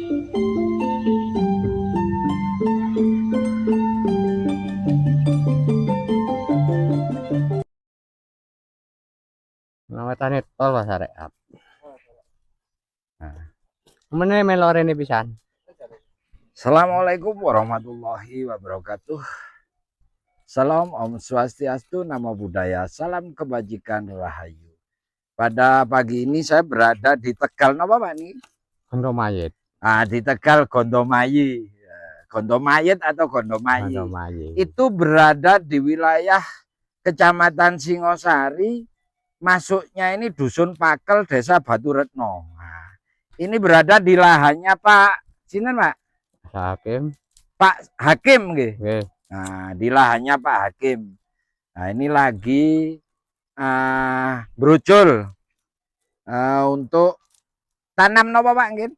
Nawatane tol Mas arek. Nah, meneh melorene pisan. Assalamualaikum warahmatullahi wabarakatuh. Salam Om Swastiastu, Namo Buddhaya, salam kebajikan rahayu. Pada pagi ini saya berada di Tegal, napa Pak nih? Gondomayit. Di Tegal Gondomayi. Gondomayit atau Gondomayi. Gondomayit. Itu berada di wilayah Kecamatan Singosari, masuknya ini Dusun Pakel, Desa Batu Retno. Nah, ini berada di lahannya Pak Sinten, Pak? Hakim. Pak Hakim nggih. Nggih. Nah, di lahannya Pak Hakim. Nah, ini lagi brojol untuk tanam napa Pak nggih?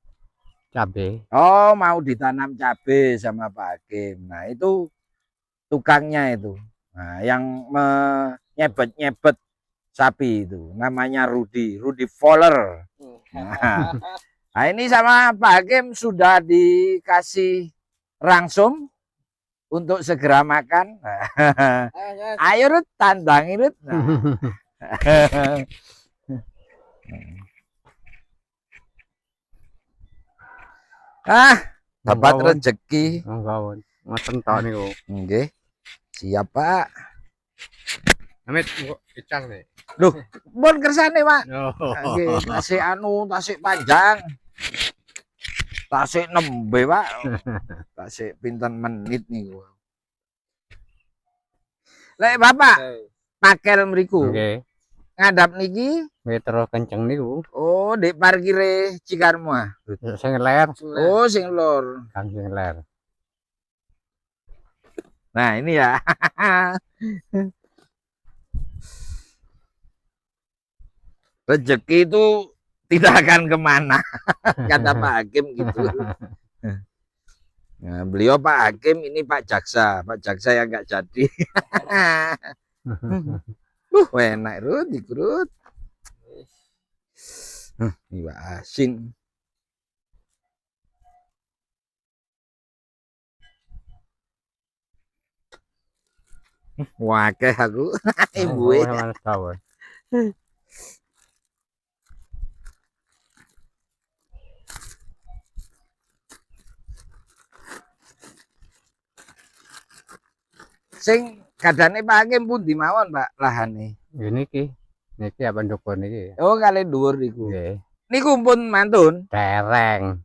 Cabe. Oh, mau ditanam cabe sama Pak Hakim. Nah, itu tukangnya itu. Nah, yang nyebet-nyebet sapi itu namanya Rudi Fowler. Nah, ini sama Pak Hakim sudah dikasih rangsum untuk segera makan. Ayo Rut, tandangi Rut. Dapat rezeki. Enggak, ngoten tok niku. Nggih. Siap, Pak. Amit icang nih. Loh, pun kersane, Pak. Oh. Nggih, tasik panjang. Tasik nembe, Pak. Tasik pinten menit niku. Lek Bapak pakel mriku. Nggih. Ngadap niki Metro kenceng niku. Oh, di parkire Cikarmo. Sing ler. Oh, sing lor. Kang sing ler. Nah, ini ya. Rezeki itu tidak akan kemana, kata Pak Hakim gitu. Nah, beliau Pak Hakim, ini Pak Jaksa yang nggak jadi. Enak Rut, dikurut. Iwa asin. Wakeh aku, ibu. Sing kadane Pak Hakim pun di mawon Pak lahane. Niki apa ndukun niki? Oh, kali dhuwur niku. Nggih. Niku pun mantun. Dereng.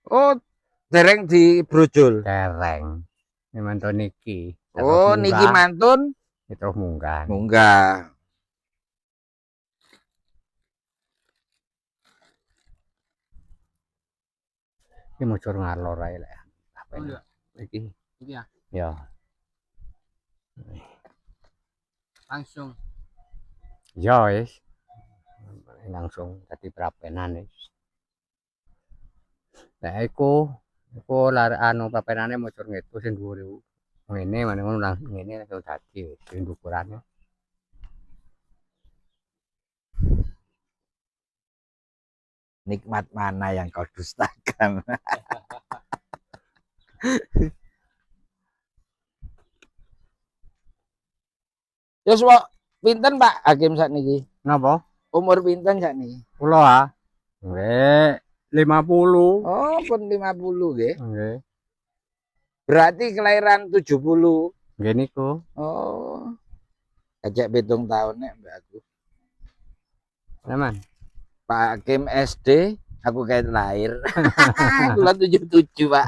Oh, dereng di brojol. Dereng. Ini mantun niki. Oh, niki mantun. Terus munggah. Munggah. Ini muncul ngalor ae lek. Apa ini? Iki. Iki ya. Ya. Langsung. Ya wis. Langsung dadi prapenan wis. Lah iku lar anu prapenane muncul ngetu sing dhuwur iku. Ngene meneh ngono langsung ngene langsung dadi wis sing ukurannya. Nikmat mana yang kau dustakan? Ya Pak, pinten Pak Hakim sakniki? Napa? Umur pinten sakniki? Kula nggih 50. Oh, pun 50 nggih. Nggih. Berarti kelahiran 70. Nggih niku. Oh. Ajak 7 tahun nek mbak aku. Aman. Pak Hakim SD, aku kayak lahir. Kula 77, Pak.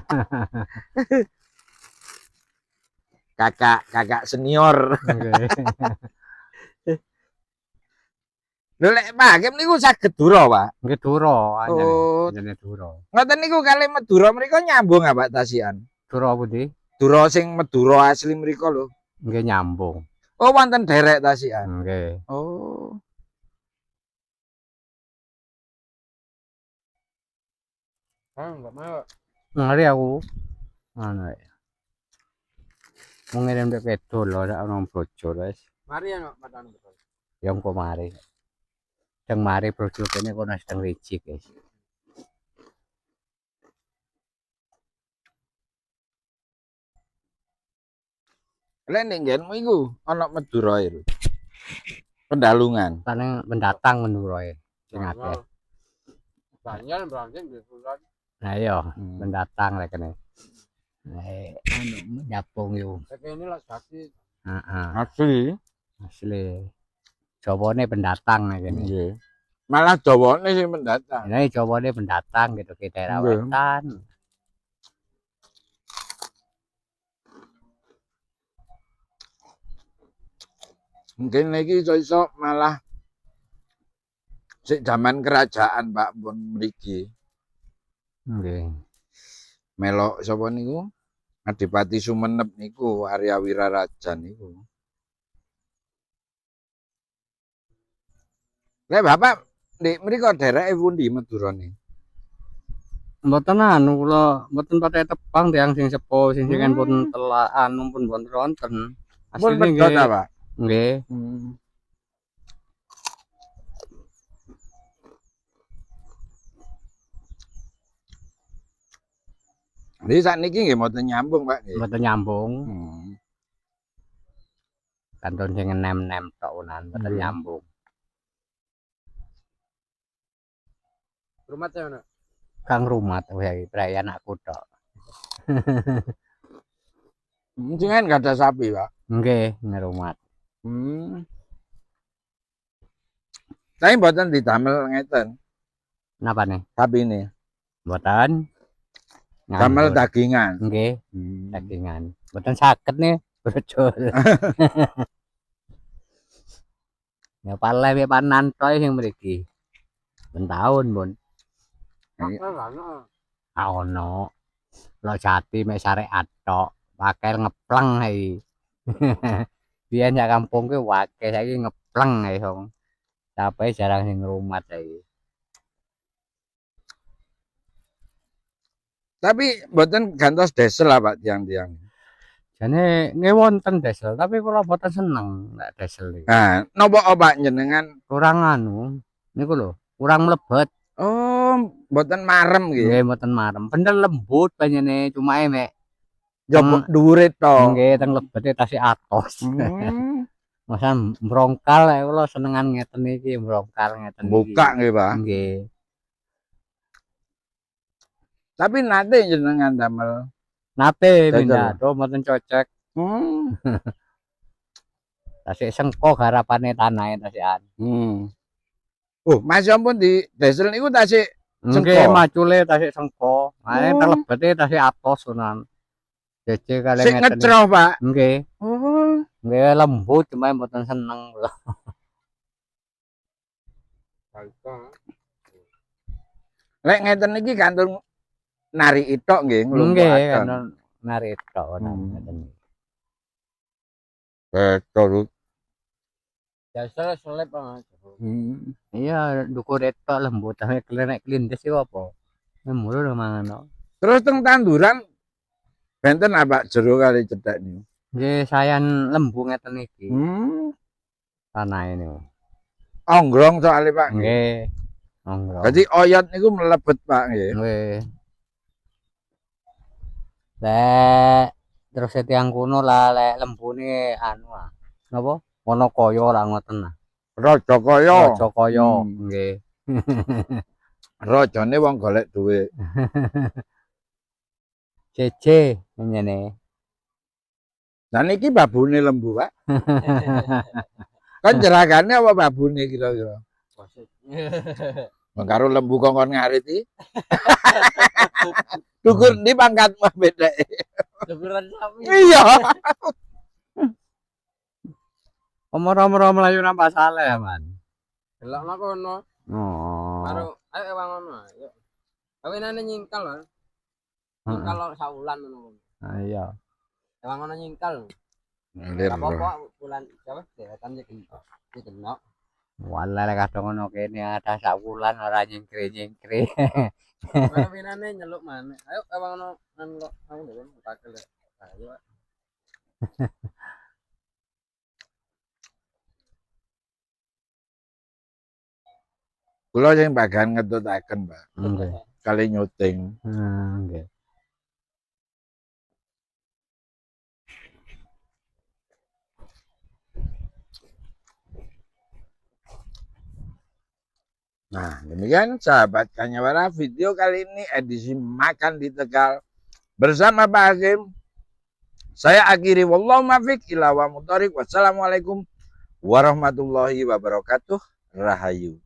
Kakak senior. Lho lek Pak Hakim niku saged dura, Pak. Nggih dura, Oh, jenenge dura. ngoten niku kalih Madura mriku nyambung apa Tasian? Dura pundi? Dura sing Madura asli mriku lho. Nggih nyambung. Oh, wonten derek Tasian. Nggih. Oh. Enggak mau. Ngeri aku. Anu ya. Mau ngirim dek pedol lho, ora ono brojol wis. Mari ya, Pak betul. Ya engko mari. Sedang mari brojol kene kono sedang licik guys. Lek ning nggenmu iku ana Madura lho. Pendalungan. paling pendatang menurut sing akeh. Banyak berangkat di Sudan. Nah iya, Hmm. pendatang lah kene. Anu nyapung yo. Tapi ini lah sakit. Heeh, Asli. asli. Jawane pendatang lah kene. Nggih. Malah Jawane sing pendatang. Ini jawane pendatang gitu ke daerah Nggih. wetan. Mungkin iki iso malah sik zaman kerajaan Pak pun mriki. Nggih. Melok sapa niku? Adipati Sumenep niku Arya Wiraraja niku. Lek Bapak ndek mriko dereke pundi Madurane? Mboten anu kula mboten patek tebang tiyang sing sepuh sing kan pun Hmm. telak anu pun mboten wonten. Pun Asline pedhot nggih. ta, Pak? Nggih. Hmm. Jadi saat niki nggih mboten nyambung, Pak nggih. Mboten nyambung. Hmm. Kantun sing nem-nem tok unan mboten Nggih. nyambung. Rumah saya mana? Kang Rumat wae praya anakku tok. Jenengan gak ada sapi, Pak. Nggih, ngerumat. Hmm. Tapi mboten didamel ngeten, Napa nih? sapi ini. Mboten. Damel Nganggur. dagingan. Nggih, Hmm. dagingan. Mboten saged nih, brojol. Ya pale panan toy sing mriki. Ben taun, Bun. Ah ono. Lo jati mek syariat tok. Pakai ngepleng hai. Biyen sak kampung ke wake saiki ngepleng ae wong. Tapi jarang sing ngrumat saiki. Tapi mboten gantos desel lah, Pak, tiang-tiang. Jane nggih wonten desel, tapi kula mboten seneng nek desel iki. Nah, nopo Pak jenengan? Kurang anu niku lho, kurang mlebet. Oh, mboten marem nggih. Nggih mboten marem. Bener lembut banyune cuma mek Jopo dhuwure to. nggih teng lebete tasih atos. Hmm. Masa mbrongkal ae kula senengan ngeten iki, mbrongkal ngeten iki. Buka nggih, Pak. Nggih. Tapi nate jenengan damel. Nate Cocok. pindah, do mboten cocok. Hmm. Tasih sengko garapane tanahe tasihan. Hmm. Oh, Mas ampun di desel niku tasih Nggih sengko. macule tasih sengko. Mane Oh. telebete tasih atos tenan. Jece kali Sik ngeten. ngecroh, Pak. Nggih. Oh. Nggih lembut cuma mboten seneng kula. Lek ngeten iki kantun nari itok nggih Nggih nglumpukaken. kan narik tok Hmm. ngeten. Betul. Dasar selip banget. Hmm. Iya dukur etok lembut tapi klenek klindes iki apa? Mulu lho mangan. Terus teng tanduran benten apa jero kali cedhak niku. Nggih sayan lembu ngeten iki. Hmm. Tanahe niku. Onggrong soalnya Pak. Nggih. Monggo. Jadi oyot niku melebet Pak nggih. Nggih. Lek terus tiang kuno lah lek lembune anu ah. Napa? Ana kaya ora ngoten ah. Raja kaya. Raja kaya Hmm. nggih. Rajane wong golek duit. Cece ngene. Nah niki babune lembu Pak. Kan jeragane apa babune kira-kira? Karo lembu kongkon ngarit iki. Dukur ndi pangkat mah beda. Sebulan sapi. Iya. Omor-omor melayu nang pasale ya, Man. Delok nang kono. Oh. Karo ayo ewang ngono ayo. Kawinane nyingkal lho. Nyingkal lho saulan ngono. Ah iya. Ewang ngono nyingkal. Ngilir. Ora apa-apa bulan apa deretan iki. Iki kena. Walah lek kadang ngono kene ada sak wulan ora nyingkre-nyingkre. Kawinane nyeluk maneh. Ayo ewang ngono nang aku dhewe pakel. Ayo. Kula sing bagian ngetutaken, Pak. Nggih. Kali nyuting. Nggih. Nah, demikian sahabat Kanyawara, video kali ini edisi makan di Tegal bersama Pak Hakim. Saya akhiri, wallahu muwaffiq ila wa muthoriq. Wassalamualaikum warahmatullahi wabarakatuh. Rahayu.